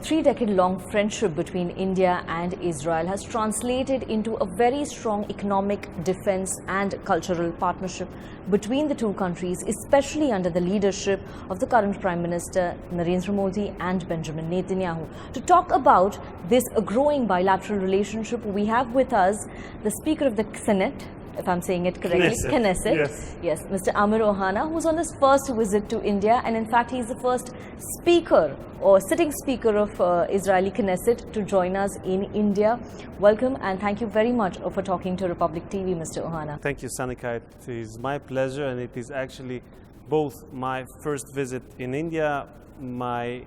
three-decade-long friendship between India and Israel has translated into a very strong economic, defense and cultural partnership between the two countries, especially under the leadership of the current Prime Minister Narendra Modi and Benjamin Netanyahu. To talk about this growing bilateral relationship, we have with us the Speaker of the Senate, if I'm saying it correctly, Knesset. Yes, Mr. Amir Ohana, who's on his first visit to India, and in fact he's the first speaker or sitting speaker of Israeli Knesset to join us in India. Welcome and thank you very much for talking to Republic TV, Mr. Ohana. Thank you, Sanika. It is my pleasure, and it is actually both my first visit in India, my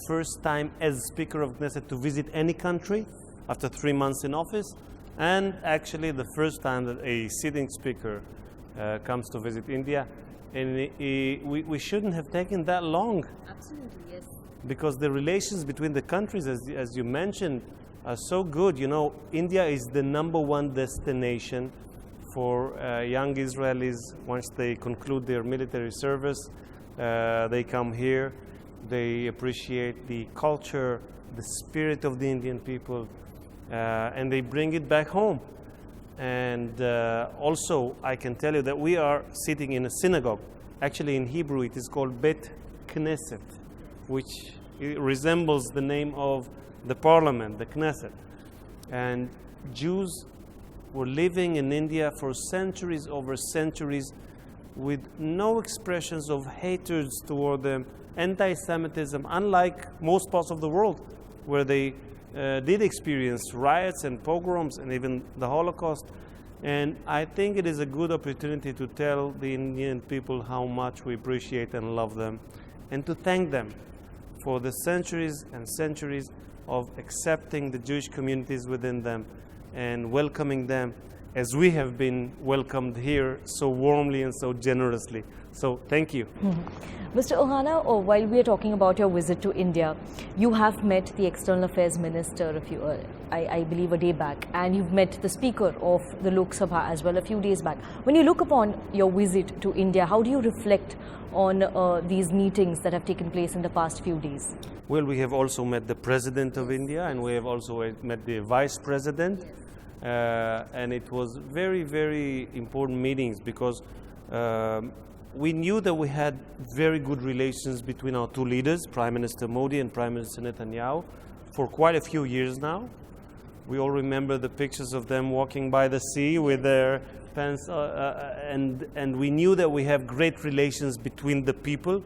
first time as Speaker of Knesset to visit any country after 3 months in office, and actually the first time that a sitting speaker comes to visit India. And we shouldn't have taken that long. Absolutely, yes. Because the relations between the countries, as you mentioned, are so good. You know, India is the #1 destination for young Israelis. Once they conclude their military service, they come here. They appreciate the culture, the spirit of the Indian people, and they bring it back home. And also, I can tell you that we are sitting in a synagogue. Actually, in Hebrew, it is called Bet Knesset, which resembles the name of the parliament, the Knesset. And Jews were living in India for centuries over centuries with no expressions of hatred toward them, anti-Semitism, unlike most parts of the world, where they did experience riots and pogroms and even the Holocaust. And I think it is a good opportunity to tell the Indian people how much we appreciate and love them, and to thank them for the centuries and centuries of accepting the Jewish communities within them and welcoming them as we have been welcomed here so warmly and so generously. So thank you. Mr. Ohana, while we are talking about your visit to India, you have met the External Affairs Minister I believe a day back, and you've met the Speaker of the Lok Sabha as well a few days back. When you look upon your visit to India, how do you reflect on these meetings that have taken place in the past few days? Well, we have also met the President of India, and we have also met the Vice President. Yes. And it was very, very important meetings because we knew that we had very good relations between our two leaders, Prime Minister Modi and Prime Minister Netanyahu, for quite a few years now. We all remember the pictures of them walking by the sea with their pants, and we knew that we have great relations between the people,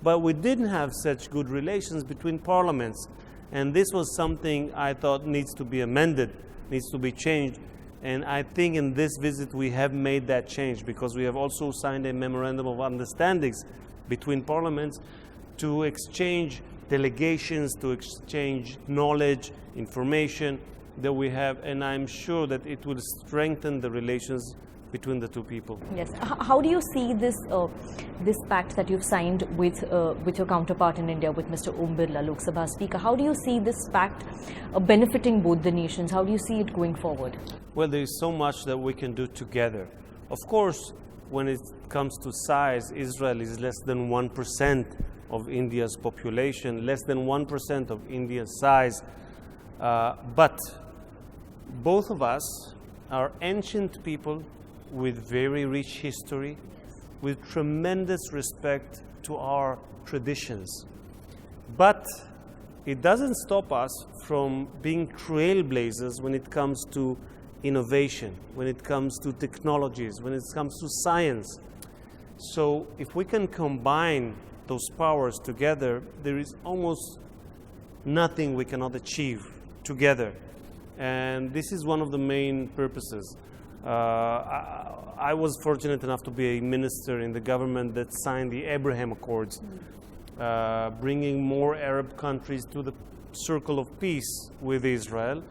but we didn't have such good relations between parliaments. And this was something I thought needs to be amended, needs to be changed. And I think in this visit we have made that change, because we have also signed a memorandum of understandings between parliaments to exchange delegations, to exchange knowledge, information that we have, and I'm sure that it will strengthen the relations between the two people. Yes. How do you see this this pact that you've signed with your counterpart in India, with Mr. Om Birla, Lok Sabha Speaker? How do you see this pact benefiting both the nations? How do you see it going forward? Well, there is so much that we can do together. Of course, when it comes to size, Israel is less than 1% of India's population, less than 1% of India's size. But both of us are ancient people with very rich history, with tremendous respect to our traditions. But it doesn't stop us from being trailblazers when it comes to innovation, when it comes to technologies, when it comes to science. So if we can combine those powers together, there is almost nothing we cannot achieve together. And this is one of the main purposes. I was fortunate enough to be a minister in the government that signed the Abraham Accords, bringing more Arab countries to the circle of peace with Israel.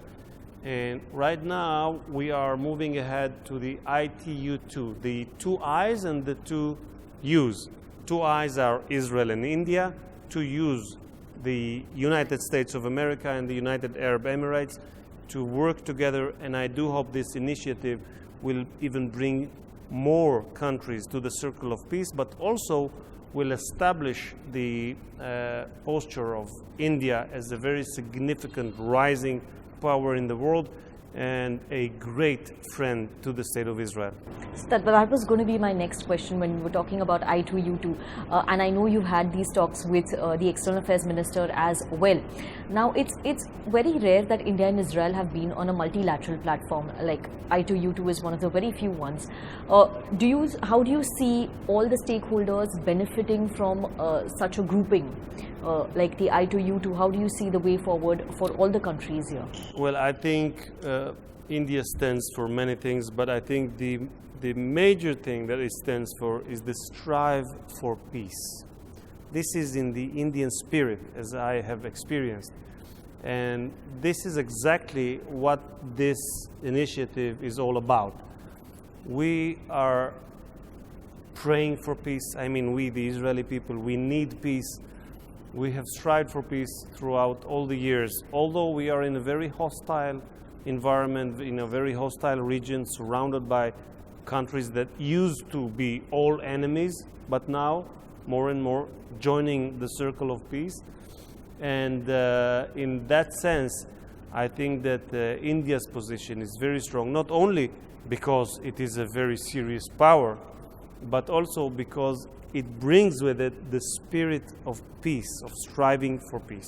And right now we are moving ahead to the ITU2, the two I's and the two U's. Two I's are Israel and India, two U's the United States of America and the United Arab Emirates, to work together, and I do hope this initiative will even bring more countries to the circle of peace, but also will establish the posture of India as a very significant rising power in the world and a great friend to the State of Israel. So that was going to be my next question when we were talking about I2U2. And I know you've had these talks with the External Affairs Minister as well. Now, it's very rare that India and Israel have been on a multilateral platform. Like I2U2 is one of the very few ones. How do you see all the stakeholders benefiting from such a grouping? Like the I2U2, how do you see the way forward for all the countries here? Well, I think India stands for many things, but I think the major thing that it stands for is the strive for peace. This is in the Indian spirit, as I have experienced. And this is exactly what this initiative is all about. We are praying for peace. I mean, we, the Israeli people, we need peace. We have strived for peace throughout all the years. Although we are in a very hostile environment, in a very hostile region, surrounded by countries that used to be all enemies, but now more and more joining the circle of peace. And in that sense, I think that India's position is very strong, not only because it is a very serious power, but also because it brings with it the spirit of peace, of striving for peace.